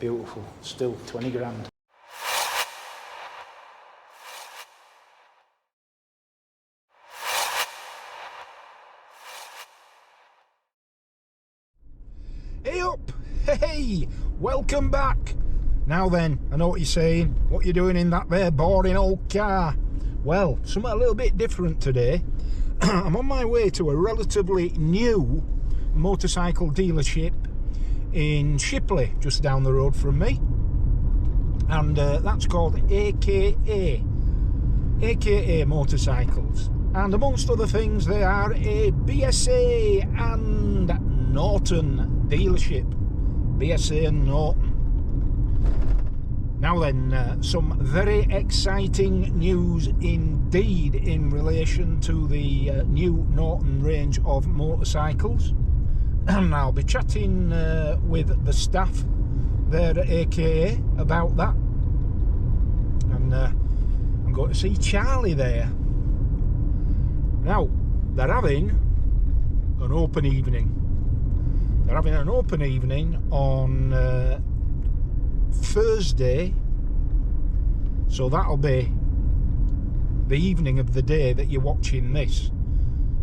Beautiful, still 20 grand. Hey up, hey, welcome back. Now then, I know what you're saying, what you're doing in that there boring old car. Well, something a little bit different today. I'm on my way to a relatively new motorcycle dealership in Shipley, just down the road from me. And that's called AKA Motorcycles. And amongst other things, they are a BSA and Norton dealership. BSA and Norton. Now then, some very exciting news indeed in relation to the new Norton range of motorcycles. And I'll be chatting with the staff there at AKA about that. And I'm going to see Charlie there. Now, they're having an open evening. They're having an open evening on Thursday, so that'll be the evening of the day that you're watching this.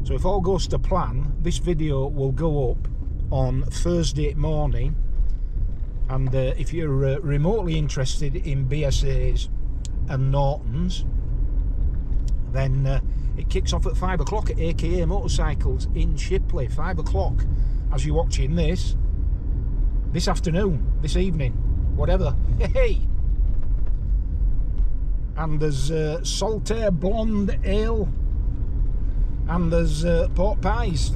So if all goes to plan, this video will go up on Thursday morning, and if you're remotely interested in BSAs and Nortons, then it kicks off at 5 o'clock at AKA Motorcycles in Shipley. 5 o'clock as you're watching this afternoon, this evening, whatever. Hey! And there's Saltaire Blonde Ale, and there's pork pies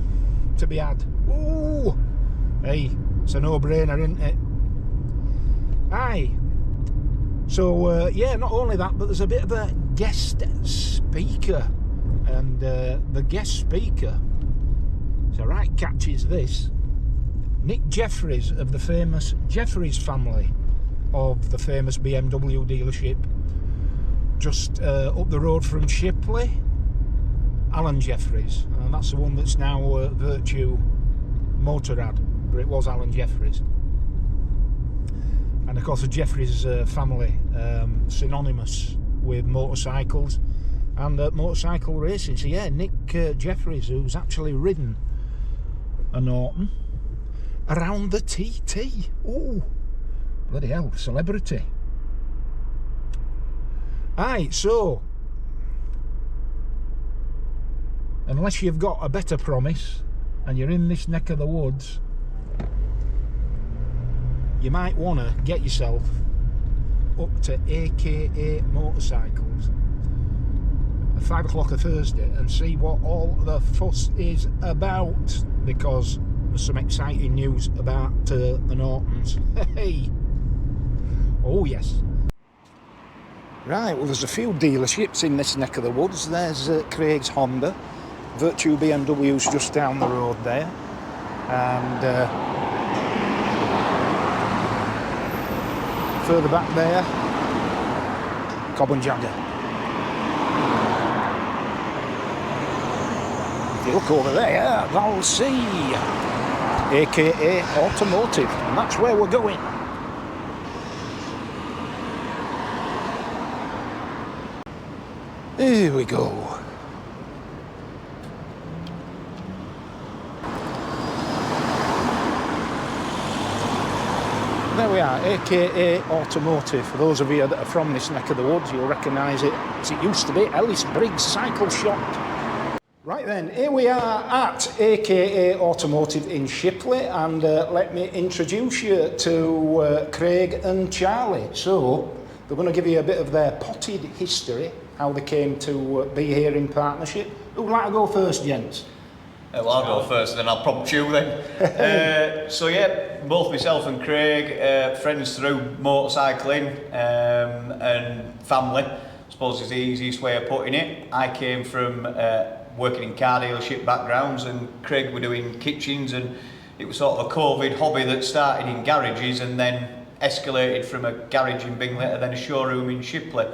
to be had. Ooh! Hey, it's a no-brainer, isn't it? Aye. So, yeah, not only that, but there's a bit of a guest speaker. And the guest speaker, it's a right catch, is this. Nick Jeffries of the famous Jeffries family of the famous BMW dealership just up the road from Shipley. Alan Jeffries, and that's the one that's now Virtue Motorrad, but it was Alan Jeffries. And of course the Jeffries family, synonymous with motorcycles and motorcycle racing. So yeah, Nick Jeffries, who's actually ridden a Norton around the TT. Oh, bloody hell, celebrity. Aye, so unless you've got a better promise and you're in this neck of the woods, you might want to get yourself up to AKA Motorcycles at 5 o'clock a Thursday and see what all the fuss is about, because there's some exciting news about the Nortons. Hey! Oh yes. Right, well there's a few dealerships in this neck of the woods. There's Craig's Honda. Virtue BMW's just down the road there. And further back there, Cobb and Jagger. If you look over there, they'll see AKA Automotive, and that's where we're going. Here we go. There we are, AKA Automotive. For those of you that are from this neck of the woods, you'll recognise it as it used to be, Ellis Briggs Cycle Shop. Right then, here we are at AKA Automotive in Shipley, and let me introduce you to Craig and Charlie. So, they're going to give you a bit of their potted history, how they came to be here in partnership. Who'd like to go first, gents? Well, I'll go first, then I'll prompt you then. So yeah, both myself and Craig, friends through motorcycling and family, I suppose is the easiest way of putting it. I came from working in car dealership backgrounds, and Craig were doing kitchens, and it was sort of a COVID hobby that started in garages and then escalated from a garage in Bingleton, then a showroom in Shipley.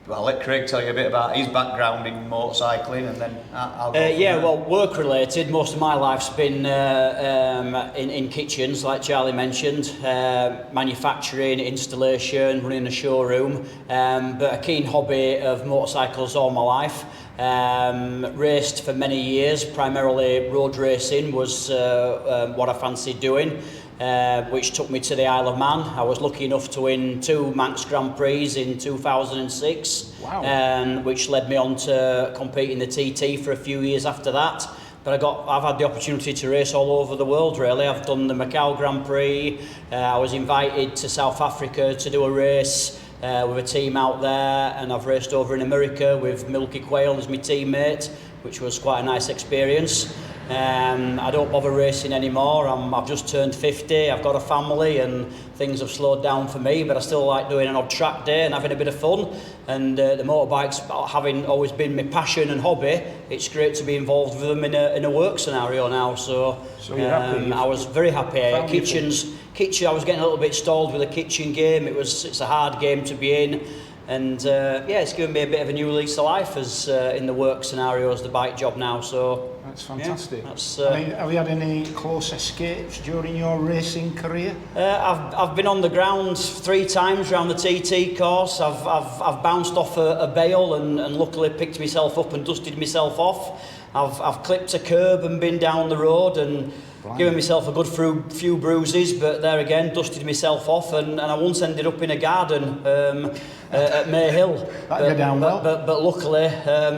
Well, I'll let Craig tell you a bit about his background in motorcycling, and then I'll go from yeah, there. well, work related. Most of my life's been in kitchens, like Charlie mentioned, manufacturing, installation, running a showroom, but a keen hobby of motorcycles all my life. Raced for many years, primarily road racing was what I fancied doing. Which took me to the Isle of Man. I was lucky enough to win 2 Manx Grand Prix in 2006, Wow. which led me on to compete in the TT for a few years after that. But I've had the opportunity to race all over the world, really. I've done the Macau Grand Prix. I was invited to South Africa to do a race with a team out there, and I've raced over in America with Milky Quail as my teammate, which was quite a nice experience. I don't bother racing anymore. I've just turned 50, I've got a family, and things have slowed down for me, but I still like doing an odd track day and having a bit of fun. And the motorbikes, having always been my passion and hobby, it's great to be involved with them in a work scenario now. So you're happy? I was very happy. Kitchen, I was getting a little bit stalled with the kitchen game. It's a hard game to be in. And yeah, it's given me a bit of a new lease of life as in the work scenario as the bike job now. So That's fantastic. Yeah, that's, have you had any close escapes during your racing career? I've been on the ground 3 times around the TT course. I've bounced off a bale and luckily picked myself up and dusted myself off. I've clipped a curb and been down the road and given myself a good few bruises, but there again, dusted myself off, and I once ended up in a garden at Mayhill. That'd go down well. But luckily,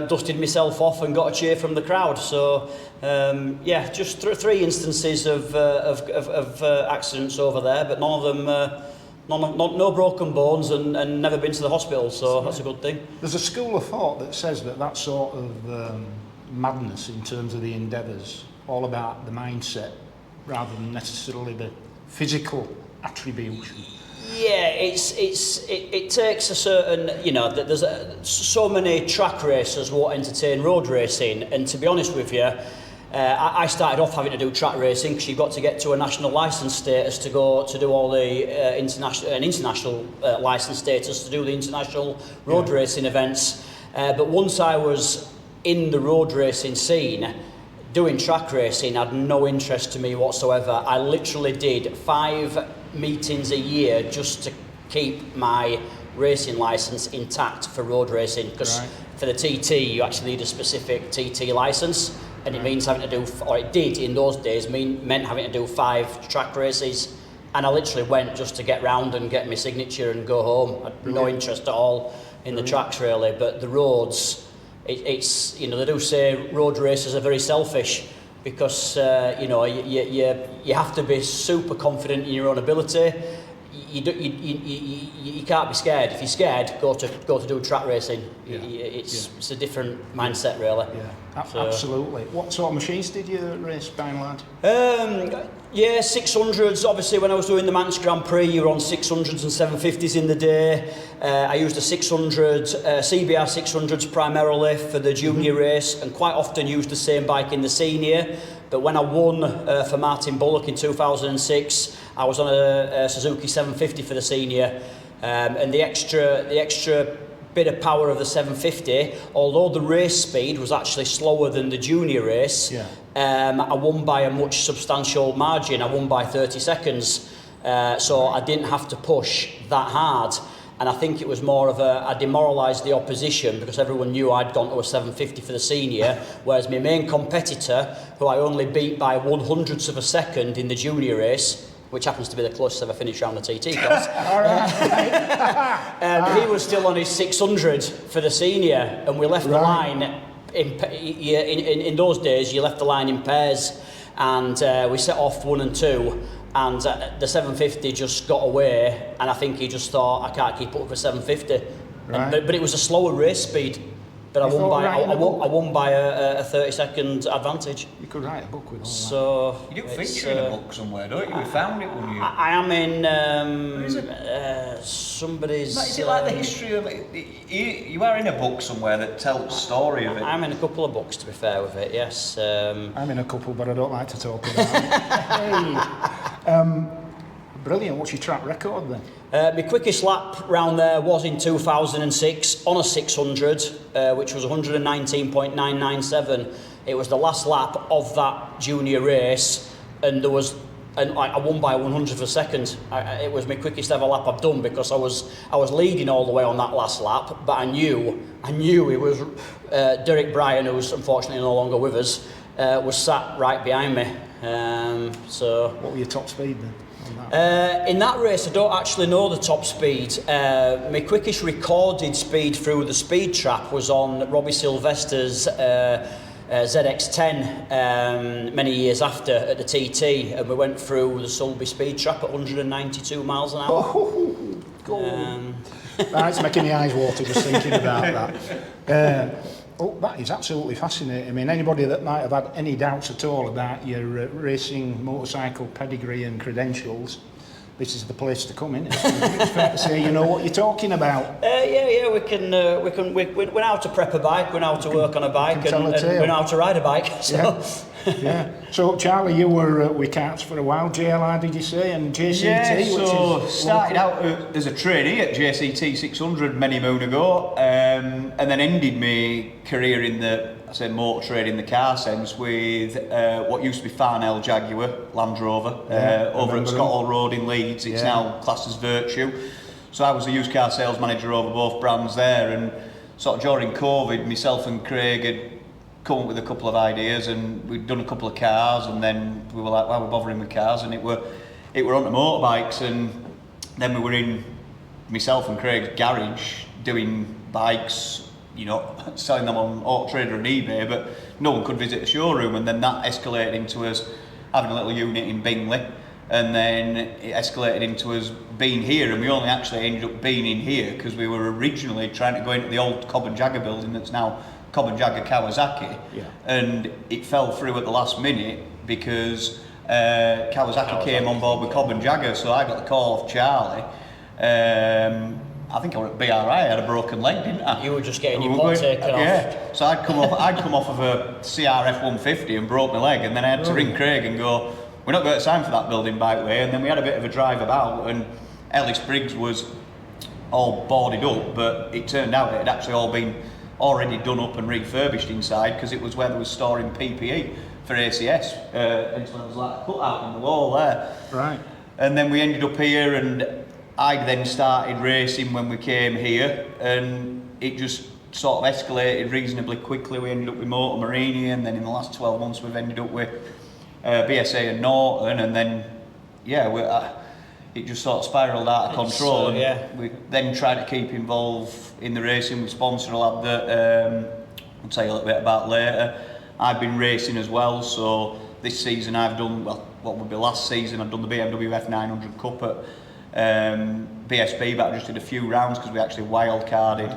dusted myself off and got a cheer from the crowd. So yeah, just 3 instances of accidents over there, but none of them, no broken bones, and never been to the hospital. So that's a good thing. There's a school of thought that says that sort of madness in terms of the endeavours, all about the mindset rather than necessarily the physical attribution. Yeah, it takes a certain, there's so many track racers won't entertain road racing, and to be honest with you, I started off having to do track racing because you've got to get to a national licence status to go to do all the international licence status to do the international road racing events. But once I was in the road racing scene, doing track racing had no interest to me whatsoever. I literally did 5 meetings a year just to keep my racing licence intact for road racing, because for the TT you actually need a specific TT licence, and it means having to do, or it did in those days, meant having to do 5 track races, and I literally went just to get round and get my signature and go home. I had no interest at all in the tracks really, but the roads, it's they do say road racers are very selfish, because you have to be super confident in your own ability. You can't be scared. If you're scared, go to do track racing. It's a different mindset really. Absolutely. What sort of machines did you race by and large? 600s. Obviously, when I was doing the Manx Grand Prix, you were on 600s and 750s in the day. I used a 600, CBR 600s primarily for the junior race, and quite often used the same bike in the senior. But when I won for Martin Bullock in 2006, I was on a Suzuki 750 for the senior, and the extra bit of power of the 750, although the race speed was actually slower than the junior race, I won by a much substantial margin. I won by 30 seconds, so I didn't have to push that hard. And I think it was more of I demoralised the opposition because everyone knew I'd gone to a 750 for the senior, whereas my main competitor, who I only beat by 1/100th of a second in the junior race, which happens to be the closest ever finish around the TT course, he was still on his 600 for the senior, and we left the line in those days. You left the line in pairs, and we set off 1 and 2. And the 750 just got away, and I think he just thought, I can't keep up with a 750. But it was a slower race speed. But I won by a 30-second advantage. You could write a book with all that. So you do feature in a book somewhere, don't you? We found it, wouldn't you? I am in somebody's... Is it like the history of it? You are in a book somewhere that tells the story of it. I'm in a couple of books, to be fair with it, yes. I'm in a couple, but I don't like to talk about it. Brilliant. What's your track record then? My quickest lap round there was in 2006 on a 600, which was 119.997. It was the last lap of that junior race, and I won by 100th of a second. It was my quickest ever lap I've done because I was leading all the way on that last lap, but I knew it was Derek Bryan, who's unfortunately no longer with us, was sat right behind me. So what were your top speed then? In that race, I don't actually know the top speed. My quickest recorded speed through the speed trap was on Robbie Sylvester's ZX10 many years after at the TT, and we went through the Sulby speed trap at 192 miles an hour. It's making my eyes water just thinking about that. That is absolutely fascinating. I mean, anybody that might have had any doubts at all about your racing motorcycle pedigree and credentials, this is the place to come in. It's fair to say you know what you're talking about. Yeah. We know how to prep a bike, we know how to work on a bike, and we know how to ride a bike. So. Yeah. So Charlie, you were with karts for a while. JLR, did you say, and JCT? Yeah. So started out as a trainee at JCT 600 many moon ago, and then ended my career in the motor trade in the car sense with what used to be Farnell Jaguar Land Rover over at Scott Hall Road in Leeds. It's now classed as Virtue. So I was the used car sales manager over both brands there, and sort of during COVID, myself and Craig had come up with a couple of ideas, and we'd done a couple of cars, and then we were like, why are we bothering with cars? And it were onto motorbikes, and then we were in myself and Craig's garage doing bikes, you know, selling them on Auto Trader and eBay, but no one could visit the showroom, and then that escalated into us having a little unit in Bingley, and then it escalated into us being here, and we only actually ended up being in here because we were originally trying to go into the old Cobb and Jagger building that's now Cobb and Jagger Kawasaki, and it fell through at the last minute because Kawasaki came on board with Cobb and Jagger, so I got the call off Charlie. I think I were at BRI, I had a broken leg, didn't I? You were just getting your pot taken off. Yeah, so I'd come off of a CRF 150 and broke my leg, and then I had to ring Craig and go, we're not going to sign for that building bikeway, and then we had a bit of a drive about, and Ellis Briggs was all boarded up, but it turned out it had actually all been already done up and refurbished inside because it was where they were storing PPE for ACS, and so there was like a cutout in the wall there. Right. And then we ended up here, and I then started racing when we came here, and it just sort of escalated reasonably quickly. We ended up with Morini, and then in the last 12 months we've ended up with BSA and Norton, and then it just sort of spiralled out of control. We then tried to keep involved in the racing. We sponsored a lad that I'll tell you a little bit about later. I've been racing as well, so this season I've done, well, what would be last season, I've done the BMW F900 Cup at BSB, but I just did a few rounds because we actually wild-carded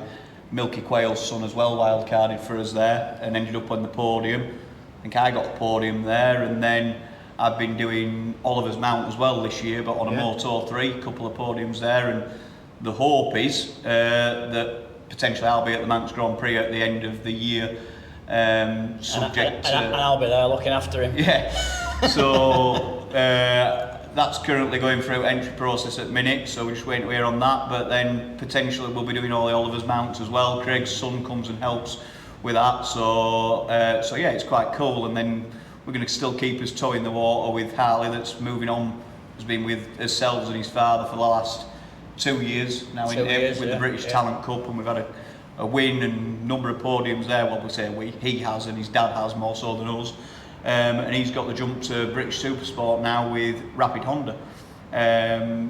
Milky Quayle's son as well, wild-carded for us there, and ended up on the podium. I think I got the podium there, and then I've been doing Oliver's Mount as well this year, but on a Moto 3, a couple of podiums there, and the hope is that potentially I'll be at the Manx Grand Prix at the end of the year, subject to... And I'll be there looking after him. Yeah, so that's currently going through entry process at the minute, so we're just waiting to hear on that, but then potentially we'll be doing all the Oliver's Mounts as well. Craig's son comes and helps with that, so yeah, it's quite cool, and then we're going to still keep his toe in the water with Harley that's moving on, has been with ourselves and his father for the last 2 years now with the British Talent Cup, and we've had a win and a number of podiums there. Well, we say he has, and his dad has more so than us, and he's got the jump to British Supersport now with Rapid Honda.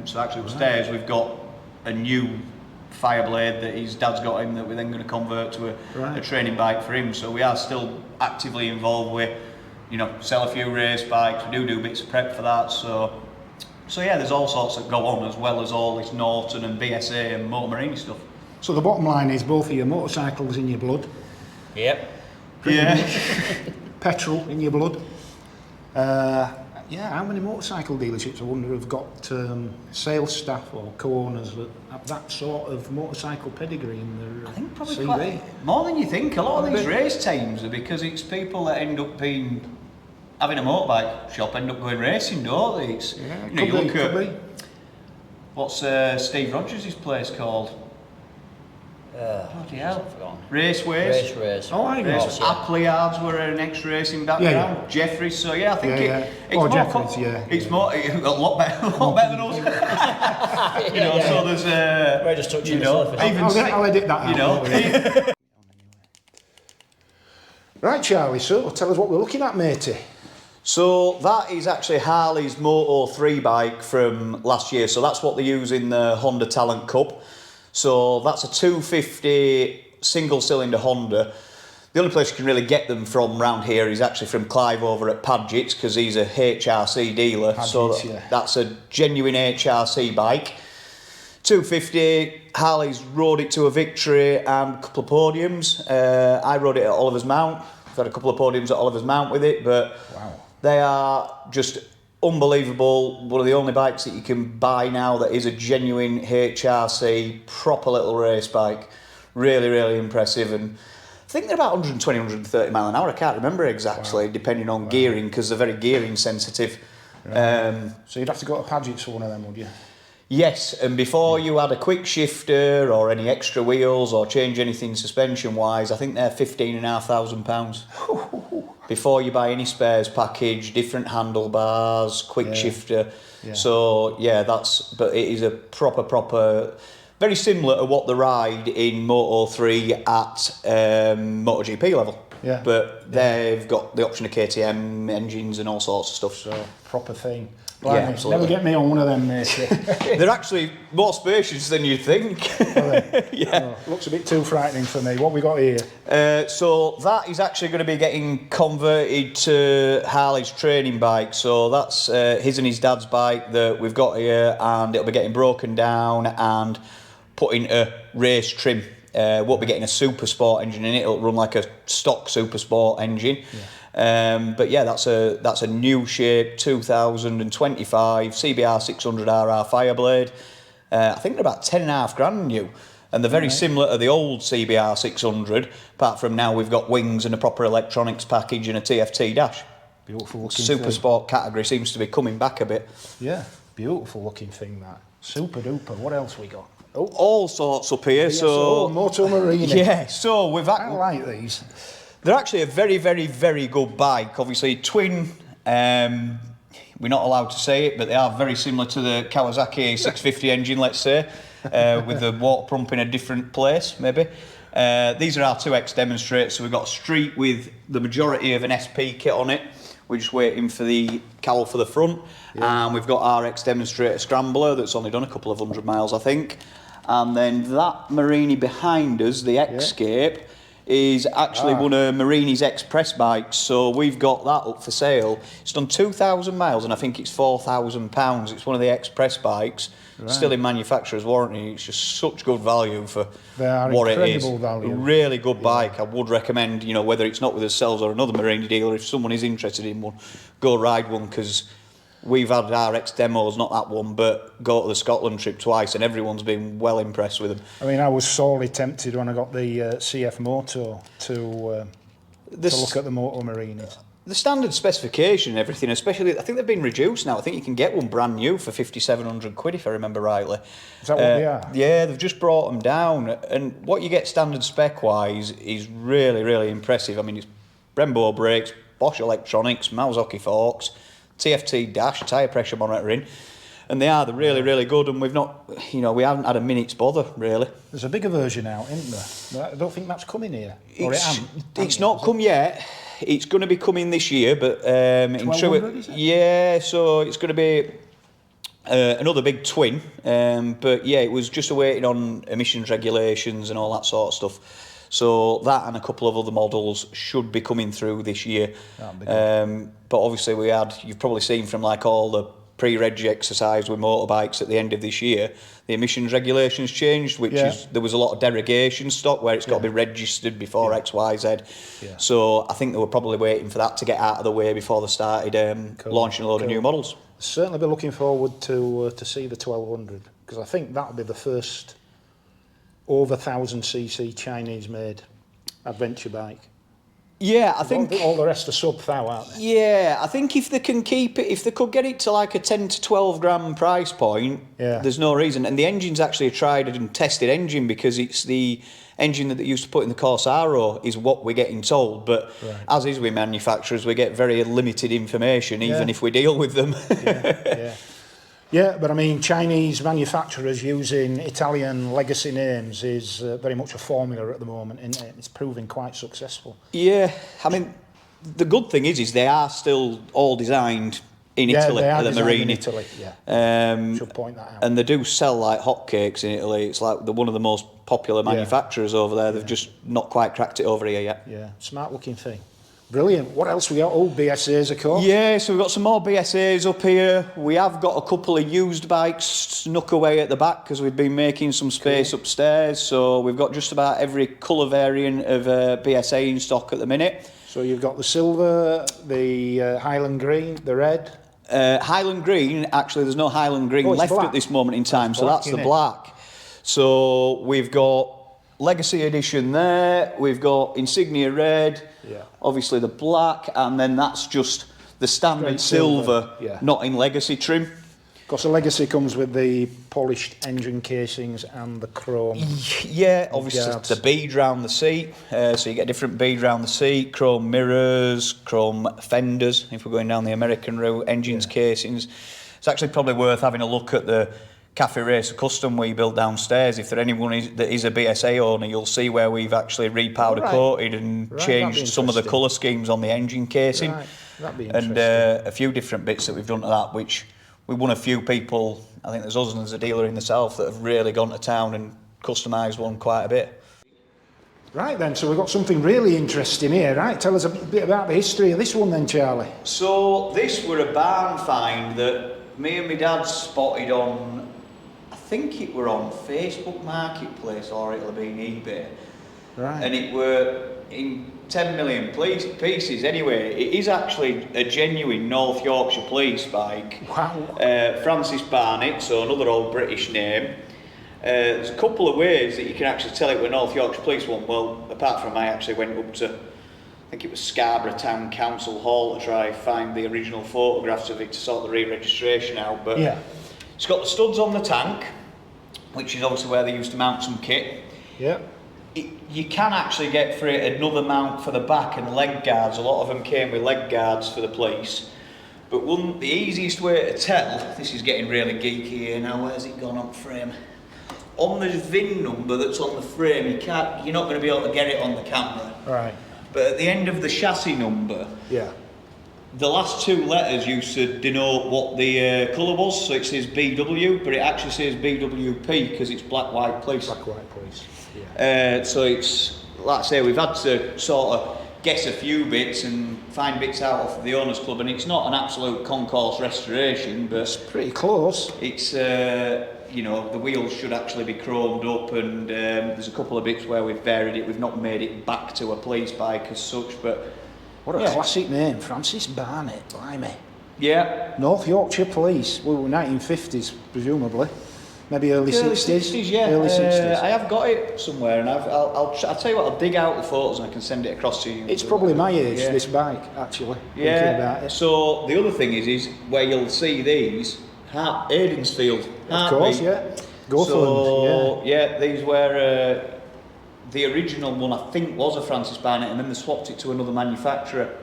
So actually upstairs we've got a new Fireblade that his dad's got him that we're then going to convert to a training bike for him, so we are still actively involved with, you know, sell a few race bikes. We do bits of prep for that, so yeah, there's all sorts that go on, as well as all this Norton and BSA and Morini stuff. So the bottom line is both of your motorcycles in your blood. Yep. Petrol in your blood. How many motorcycle dealerships, I wonder, have got sales staff or co-owners that have that sort of motorcycle pedigree in their I think probably CV? quite more than you think. A lot of these race teams are because it's people that end up having a motorbike shop, end up going racing, don't they? Could be. What's Steve Rogers' place called? Bloody hell. Raceways. Race. Oh, I know. Appley Yards were an ex-racing background. Yeah. Jeffries, so yeah, I think it's Oh, more Jeffries, yeah. It's more a lot better than us. You know, so there's we're just touching the surface. I'll edit that out. You know, Right, Charlie, so tell us what we're looking at, matey. so that is actually Harley's Moto 3 bike from last year. So that's what they use in the Honda Talent Cup. So that's a 250 single-cylinder Honda. The only place you can really get them from around here is actually from Clive over at Padgett's, because he's a HRC dealer. That's a genuine HRC bike. 250, Harley's rode it to a victory and a couple of podiums. I rode it at Oliver's Mount. I've had a couple of podiums at Oliver's Mount with it, but they are just unbelievable. One of the only bikes that you can buy now that is a genuine HRC, proper little race bike. Really, really impressive. And I think they're about 120, 130 mile an hour. I can't remember exactly, depending on gearing, because they're very gearing sensitive. Right. So you'd have to go to Padgett's for one of them, would you? Yes, and before you add a quick shifter or any extra wheels or change anything suspension-wise, I think they're £15,500. Before you buy any spares package, different handlebars, quick shifter. Yeah. So, yeah, but it is a proper, very similar to what they ride in Moto 3 at MotoGP level. Yeah. But they've got the option of KTM engines and all sorts of stuff. So, proper thing. Yeah, absolutely. Never get me on one of them, mate. They're actually more spacious than you'd think. Yeah. Oh, looks a bit too frightening for me. What we got here? So that is actually going to be getting converted to Harley's training bike. So that's his and his dad's bike that we've got here, and it'll be getting broken down and put into race trim. Won't be getting a super sport engine in it. It'll run like a stock super sport engine. Yeah. But yeah, that's a new shape 2025 CBR 600RR Fireblade. I think they're about 10.5 grand new, and they're very similar to the old CBR 600. Apart from now, we've got wings and a proper electronics package and a TFT dash. Beautiful looking super thing. Sport category seems to be coming back a bit. Yeah, beautiful looking thing that. Super duper. What else we got? Oh, all sorts up here. So Moto Morini. Yeah, so we've. I like these. They're actually a very, very, very good bike. Obviously, twin, we're not allowed to say it, but they are very similar to the Kawasaki 650 engine, let's say, with the water pump in a different place, maybe. These are our 2X demonstrators, so we've got a street with the majority of an SP kit on it. We're just waiting for the cowl for the front. Yeah. And we've got our X demonstrator scrambler that's only done a couple of 100 miles, I think. And then that Morini behind us, the Xscape, is actually one of Morini's Express bikes, so we've got that up for sale. It's done 2,000 miles and I think it's £4,000. It's one of the Express bikes, still in manufacturer's warranty. It's just such good value for what it is. Value. A really good bike. I would recommend, you know, whether it's not with ourselves or another Morini dealer, if someone is interested in one, go ride one, because we've had RX demos, not that one, but go to the Scotland trip twice, and everyone's been well impressed with them. I mean, I was sorely tempted when I got the CF Moto to look at the Moto Morinis. The standard specification and everything, especially, I think they've been reduced now. I think you can get one brand new for £5,700, if I remember rightly. Is that what they are? Yeah, they've just brought them down, and what you get standard spec-wise is really, really impressive. I mean, it's Brembo brakes, Bosch electronics, Marzocchi forks, TFT dash, tyre pressure monitoring, and they're really, really good, and we've not, we haven't had a minute's bother, really. There's a bigger version out, isn't there? I don't think that's coming here. Or it's not come yet. It's going to be coming this year, but in true, yeah, so it's going to be another big twin, but yeah, it was just awaiting on emissions regulations and all that sort of stuff. So that and a couple of other models should be coming through this year. But obviously you've probably seen from like all the pre-reg exercise with motorbikes at the end of this year, the emissions regulations changed, which is, there was a lot of derogation stock where it's got to be registered before X, Y, Z. Yeah. So I think they were probably waiting for that to get out of the way before they started launching a load of new models. Certainly be looking forward to see the 1200, because I think that'll be the first over 1,000cc Chinese-made adventure bike. Yeah, I think all the rest are sub-thou, aren't they? Yeah, I think if they can keep it, if they could get it to like a 10 to 12 grand price point, there's no reason. And the engine's actually a tried and tested engine, because it's the engine that they used to put in the Corsaro is what we're getting told. But as is with manufacturers, we get very limited information, even if we deal with them. Yeah, but I mean, Chinese manufacturers using Italian legacy names is very much a formula at the moment, isn't it? It's proving quite successful. Yeah, I mean, the good thing is they are still all designed in Italy, at the Morini. in Italy, should point that out. And they do sell like hotcakes in Italy. It's like they're one of the most popular manufacturers over there. They've just not quite cracked it over here yet. Yeah, smart looking thing. Brilliant. What else we got? Oh, BSAs, of course. Yeah, so we've got some more BSAs up here. We have got a couple of used bikes snuck away at the back, because we've been making some space upstairs. So we've got just about every colour variant of BSA in stock at the minute. So you've got the silver, the Highland green, the red. Highland green, actually there's no Highland green left black. At this moment in time, so that's the it? black. So we've got Legacy Edition there, we've got Insignia Red, obviously the black, and then that's just the standard silver, not in Legacy trim. Of course, the Legacy comes with the polished engine casings and the chrome. Yeah, obviously the bead round the seat, so you get a different bead round the seat, chrome mirrors, chrome fenders, if we're going down the American route, engines, casings. It's actually probably worth having a look at the Cafe Racer Custom we built downstairs. If there anyone that is a BSA owner, you'll see where we've actually repowder coated and changed some of the colour schemes on the engine casing. That'd be and a few different bits that we've done to that, which we won a few people. I think there's us and there's a dealer in the south that have really gone to town and customised one quite a bit. Right then, so we've got something really interesting here, right? Tell us a bit about the history of this one then, Charlie. So this were a barn find that me and my dad spotted on, I think it were on Facebook Marketplace, or it'll have been eBay. Right. And it were in 10 million pieces. Anyway, it is actually a genuine North Yorkshire police bike. Wow. Francis Barnett, so another old British name. There's a couple of ways that you can actually tell it were North Yorkshire Police one. Well, apart from I actually went up to, I think it was Scarborough Town Council Hall to try and find the original photographs of it to sort the re-registration out. But it's got the studs on the tank, which is obviously where they used to mount some kit. Yeah. You can actually get for it another mount for the back and leg guards. A lot of them came with leg guards for the police. But the easiest way to tell, this is getting really geeky here now, where's it gone on frame? On the VIN number that's on the frame, you're not going to be able to get it on the camera. Right. But at the end of the chassis number, the last two letters used to denote what the colour was. So it says BW, but it actually says BWP because it's black, white, police. Black, white, police. So it's, like I say, we've had to sort of guess a few bits and find bits out of the Owners Club, and it's not an absolute concourse restoration, but it's pretty close. It's you know, the wheels should actually be chromed up, and there's a couple of bits where we've varied it. We've not made it back to a police bike as such, but what a classic name, Francis Barnett, blimey. Yeah. North Yorkshire Police, well, 1950s presumably. Maybe early 60s. Yeah. Early 60s. I have got it somewhere, and I'll tell you what, I'll dig out the photos and I can send it across to you. It's probably my age, this bike, actually. Yeah. About it. So the other thing is where you'll see these, Aidensfield. Of course, Gothland, yeah, these were the original one, I think, was a Francis Barnett, and then they swapped it to another manufacturer.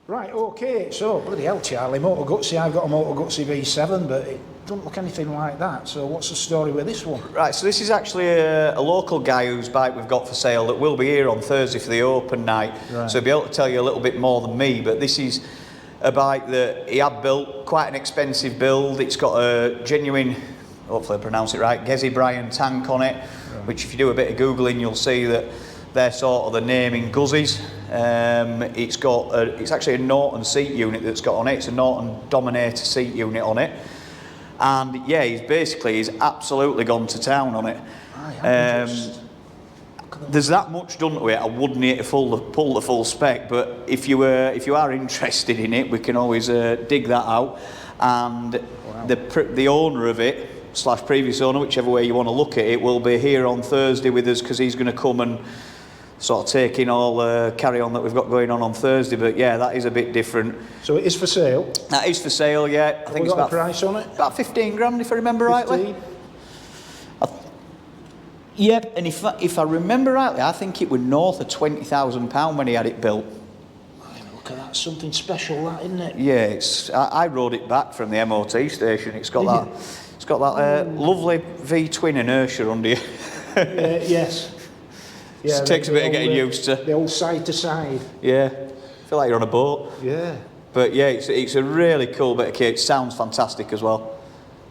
Right, okay, so bloody hell, Charlie, Motor Guzzi, I've got a Motor Guzzi V7, but it doesn't look anything like that. So what's the story with this one? Right, so this is actually a local guy whose bike we've got for sale that will be here on Thursday for the open night. Right. So he'll be able to tell you a little bit more than me, but this is a bike that he had built, quite an expensive build. It's got a genuine, hopefully I pronounce it right, Guzzi Bryan tank on it, which if you do a bit of Googling, you'll see that they're sort of the naming Guzzis. It's actually a Norton seat unit that's got on it. It's a Norton Dominator seat unit on it. And yeah, he's absolutely gone to town on it. There's that much done to it. I wouldn't need to pull the full spec, but if you are interested in it, we can always dig that out. And the owner of it / previous owner, whichever way you want to look at it, will be here on Thursday with us because he's going to come and sort of taking all carry on that we've got going on Thursday. But yeah, that is a bit different. So it is for sale? That is for sale, yeah. I think it's about a price on it? About 15 grand, if I remember 15? rightly. Yep, and if I remember rightly, I think it was north of £20,000 when he had it built. Look at that, something special, that, isn't it? Yeah, it's. I rode it back from the MOT station. It's got that. It's got that lovely V-twin inertia under you. Yes. Yeah, It takes a bit of getting used to. The old side to side. Yeah, I feel like you're on a boat. Yeah. But yeah, it's a really cool bit of kit. It sounds fantastic as well.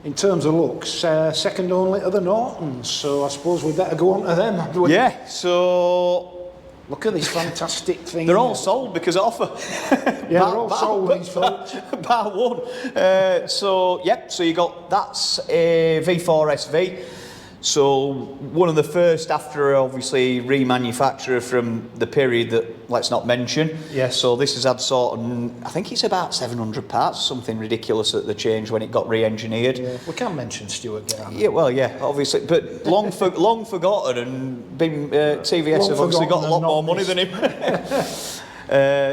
In terms of looks, second only to the Nortons, so I suppose we better go on to them. Yeah, so look at this fantastic thing. they're all sold because of offer. Yeah, they're all sold, these folks. Bar one. So you got, that's a V4 SV. So one of the first after obviously remanufacturer from the period that let's not mention. Yes. So this has had sort of, I think it's about 700 parts, something ridiculous at the change when it got re-engineered. Yeah. We can't mention Stuart Garner. Yeah, well, yeah, obviously, but long forgotten, and been TVS have obviously got a lot more money than him.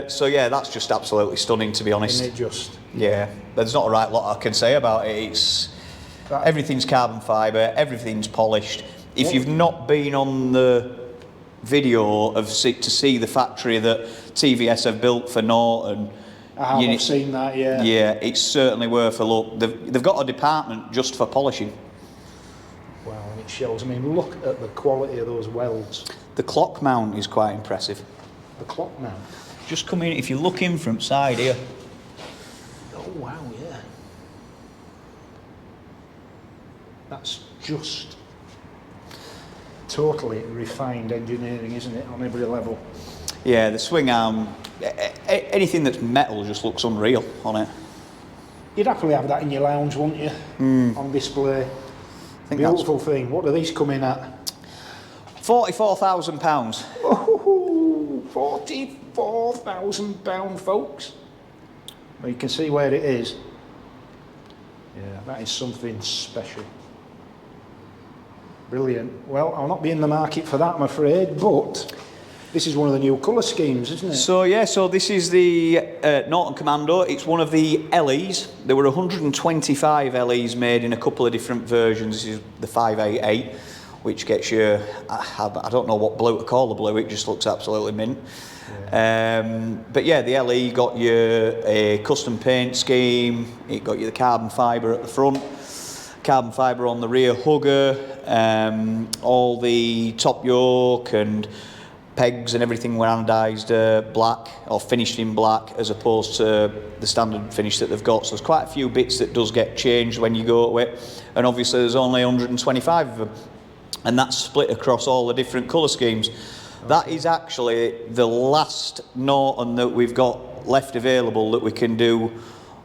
So yeah, that's just absolutely stunning, to be honest. Isn't it just? Yeah, there's not a right lot I can say about it. It's everything's carbon fibre, everything's polished. If you've not been on the video to see the factory that TVS have built for Norton, I've seen that, yeah. Yeah, it's certainly worth a look. They've got a department just for polishing. Wow, and it shows. I mean, look at the quality of those welds. The clock mount is quite impressive. The clock mount. Just come in, if you look in from side here. Oh, wow, yeah. That's just totally refined engineering, isn't it, on every level? Yeah, the swing arm, anything that's metal just looks unreal on it. You'd happily have that in your lounge, wouldn't you? On display. Beautiful thing. What do these come in at? £44,000. Oh, £44,000, folks. Well, you can see where it is. Yeah, that is something special. Brilliant. Well, I'll not be in the market for that, I'm afraid, but this is one of the new colour schemes, isn't it? So yeah, so this is the Norton Commando. It's one of the LEs. There were 125 LEs made in a couple of different versions. This is the 588, which gets you, I don't know what blue to call the blue, it just looks absolutely mint. Yeah. But yeah, the LE got you a custom paint scheme, it got you the carbon fibre at the front, carbon fibre on the rear hugger, all the top yoke and pegs and everything were anodised black or finished in black as opposed to the standard finish that they've got. So there's quite a few bits that does get changed when you go to it, and obviously there's only 125 of them, and that's split across all the different colour schemes. Okay. That is actually the last Norton that we've got left available that we can do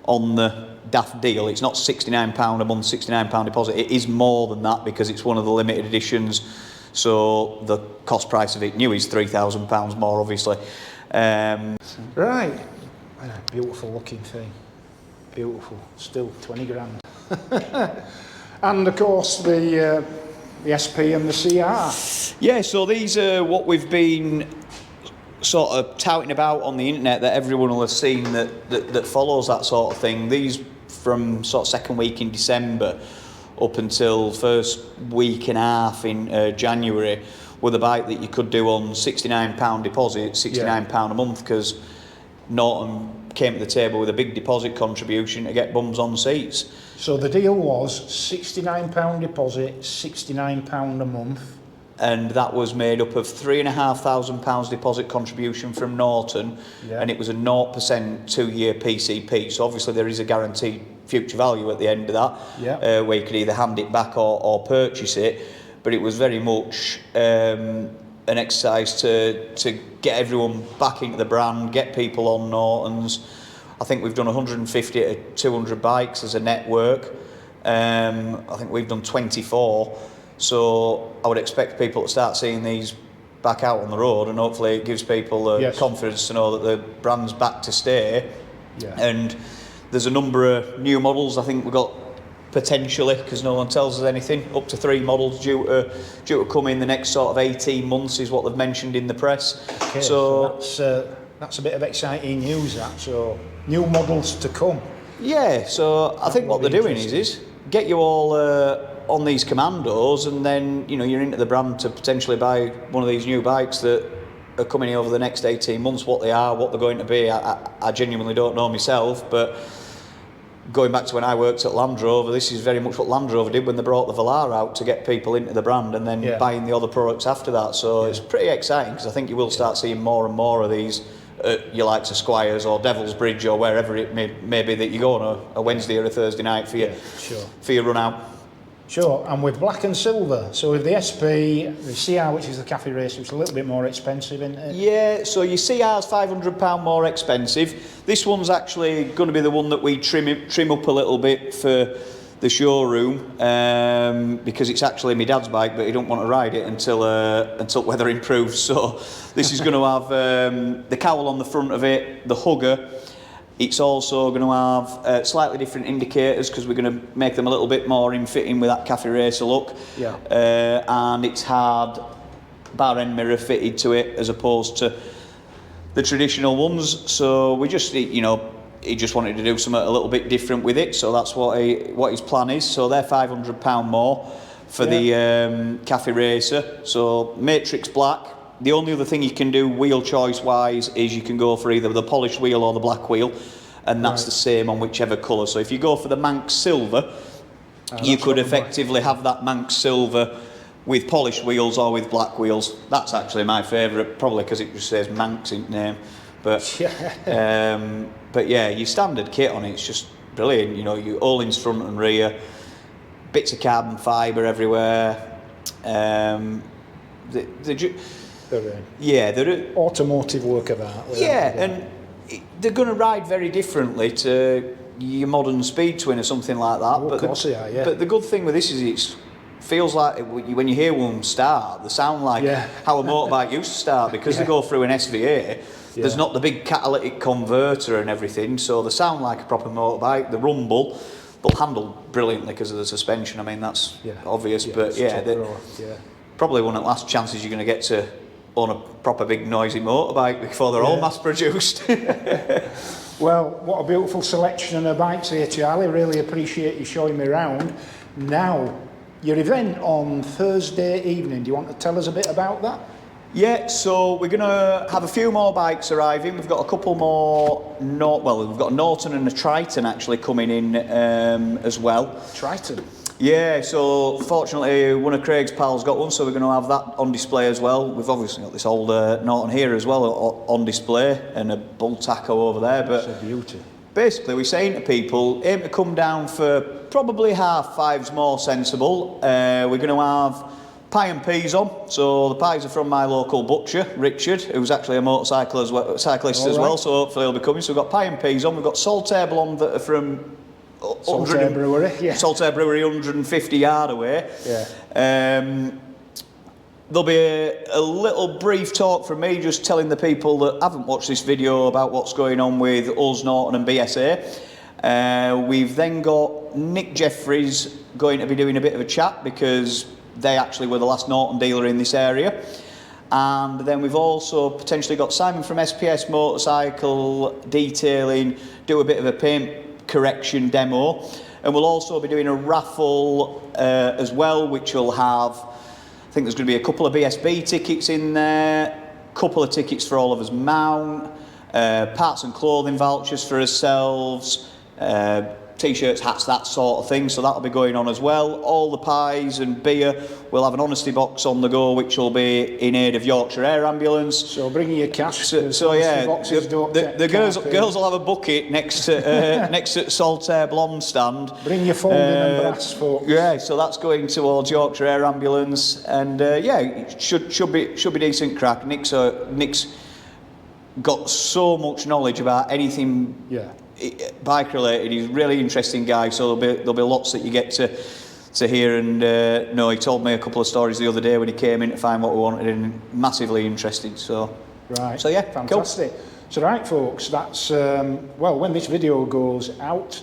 on the daft deal. It's not £69 a month, £69 deposit. It is more than that because it's one of the limited editions. So the cost price of it new is £3,000 more, obviously. Right. Beautiful looking thing. Beautiful. Still 20 grand. And of course the SP and the CR. Yeah, so these are what we've been sort of touting about on the internet that everyone will have seen that follows that sort of thing. These from sort of second week in December up until first week and a half in January were the bike that you could do on £69 deposit, £69 a month, because Norton came to the table with a big deposit contribution to get bums on seats. So the deal was £69 deposit, £69 a month. And that was made up of £3,500 deposit contribution from Norton, and it was a 0% 2-year PCP. So obviously there is a guaranteed future value at the end of that, where you could either hand it back or purchase it. But it was very much an exercise to get everyone back into the brand, get people on Nortons. I think we've done 150 to 200 bikes as a network. I think we've done 24. So I would expect people to start seeing these back out on the road, and hopefully it gives people confidence to know that the brand's back to stay. And there's a number of new models. I think we've got potentially, because no one tells us anything. Up to 3 models due to come in the next sort of 18 months is what they've mentioned in the press. Okay, so that's a bit of exciting news. That so new models to come. Yeah, so I think what they're doing is get you all on these Commandos, and then you're into the brand to potentially buy one of these new bikes that are coming in over the next 18 months. What they are, what they're going to be, I genuinely don't know myself, but going back to when I worked at Land Rover, this is very much what Land Rover did when they brought the Velar out to get people into the brand, and then buying the other products after that. So it's pretty exciting, because I think you will start seeing more and more of these at your likes of Squires or Devil's Bridge or wherever it may be that you go on a Wednesday or a Thursday night for your run out. Sure, and with black and silver. So with the SP, the CR, which is the cafe racer, it's a little bit more expensive, isn't it? Yeah, so your CR's £500 more expensive. This one's actually going to be the one that we trim up a little bit for the showroom, because it's actually my dad's bike, but he don't want to ride it until weather improves. So this is going to have the cowl on the front of it, the hugger. It's also going to have slightly different indicators, because we're going to make them a little bit more in fitting with that cafe racer look. Yeah. And it's had bar end mirror fitted to it as opposed to the traditional ones. So we just, he just wanted to do something a little bit different with it. So that's what his plan is. So they're £500 more for the cafe racer. So matrix black. The only other thing you can do wheel choice wise is you can go for either the polished wheel or the black wheel, and that's the same on whichever colour. So if you go for the Manx silver, you could effectively have that Manx silver with polished wheels or with black wheels. That's actually my favourite, probably because it just says Manx in the name. But yeah, your standard kit on it's just brilliant. Your Ohlins front and rear, bits of carbon fibre everywhere. They're automotive work of art. And they're going to ride very differently to your modern speed twin or something like that. Of course they are, But the good thing with this is it feels like when you hear one start, they sound like how a motorbike used to start, because they go through an SVA. There's not the big catalytic converter and everything, so they sound like a proper motorbike. The rumble, they'll handle brilliantly because of the suspension. I mean, that's obvious, but probably one of the last chances you're going to get to own a proper big noisy motorbike before they're all mass produced. Well, what a beautiful selection of bikes here, Charlie. Really appreciate you showing me around. Now, your event on Thursday evening, do you want to tell us a bit about that? Yeah, so we're going to have a few more bikes arriving. We've got a couple more, we've got a Norton and a Triton actually coming in as well. Triton? Yeah, so fortunately one of Craig's pals got one, so we're going to have that on display as well. We've obviously got this old Norton here as well on display, and a bull taco over there. But it's a beauty. Basically, we're saying to people, aim to come down for probably 5:30's more sensible. We're going to have pie and peas on. So the pies are from my local butcher, Richard, who's actually a cyclist as well, so hopefully he'll be coming. So we've got pie and peas on. We've got Saltaire Blonde that are from Saltaire Brewery, Saltaire Brewery, 150 yard away. There'll be a little brief talk from me, just telling the people that haven't watched this video about what's going on with us, Norton and BSA. We've then got Nick Jeffries going to be doing a bit of a chat, because they actually were the last Norton dealer in this area. And then we've also potentially got Simon from SPS Motorcycle Detailing, do a bit of a paint correction demo. And we'll also be doing a raffle as well, which will have, I think there's going to be a couple of BSB tickets in there, a couple of tickets for all of us mount, parts and clothing vouchers for ourselves, t-shirts, hats, that sort of thing. So that'll be going on as well. All the pies and beer. We'll have an honesty box on the go, which will be in aid of Yorkshire Air Ambulance. So bring your cash. So yeah, the girls will have a bucket next to Saltaire Blonde stand. Bring your folding and brass, folks. Yeah, so that's going towards Yorkshire Air Ambulance, and it should be decent crack. Nick's got so much knowledge about anything. Bike related. He's a really interesting guy, so there'll be lots that you get to hear and know. He told me a couple of stories the other day when he came in to find what we wanted, and massively interested. So yeah, fantastic. Cool. So right, folks, that's when this video goes out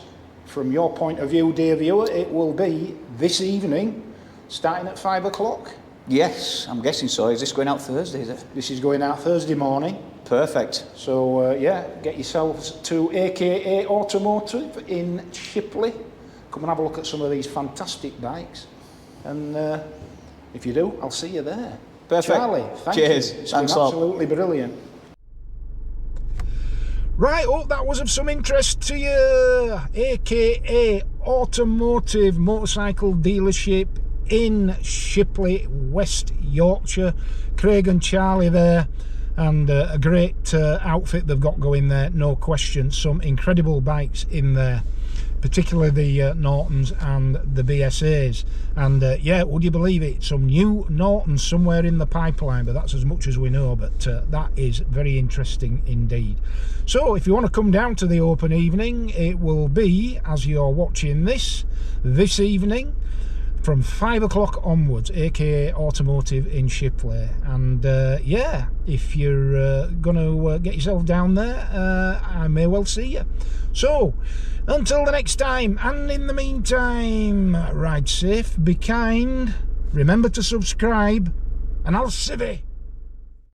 from your point of view, dear viewer, it will be this evening, starting at 5 o'clock. Yes, I'm guessing so. Is this going out Thursday, is it? This is going out Thursday morning. Perfect. So, yeah, get yourselves to AKA Automotive in Shipley. Come and have a look at some of these fantastic bikes. And if you do, I'll see you there. Perfect. Charlie, thank Cheers. you. It's Thanks been a lot. absolutely brilliant. Right, hope that was of some interest to you. AKA Automotive motorcycle dealership in Shipley, West Yorkshire. Craig and Charlie there, and a great outfit they've got going there, no question. Some incredible bikes in there, particularly the Nortons and the BSAs. And yeah, would you believe it, some new Nortons somewhere in the pipeline, but that's as much as we know. But that is very interesting indeed. So if you want to come down to the open evening, it will be, as you're watching this evening, from 5 o'clock onwards, AKA Automotive in Shipley. And yeah, if you're going to get yourself down there, I may well see you. So, until the next time, and in the meantime, ride safe, be kind, remember to subscribe, and I'll see you.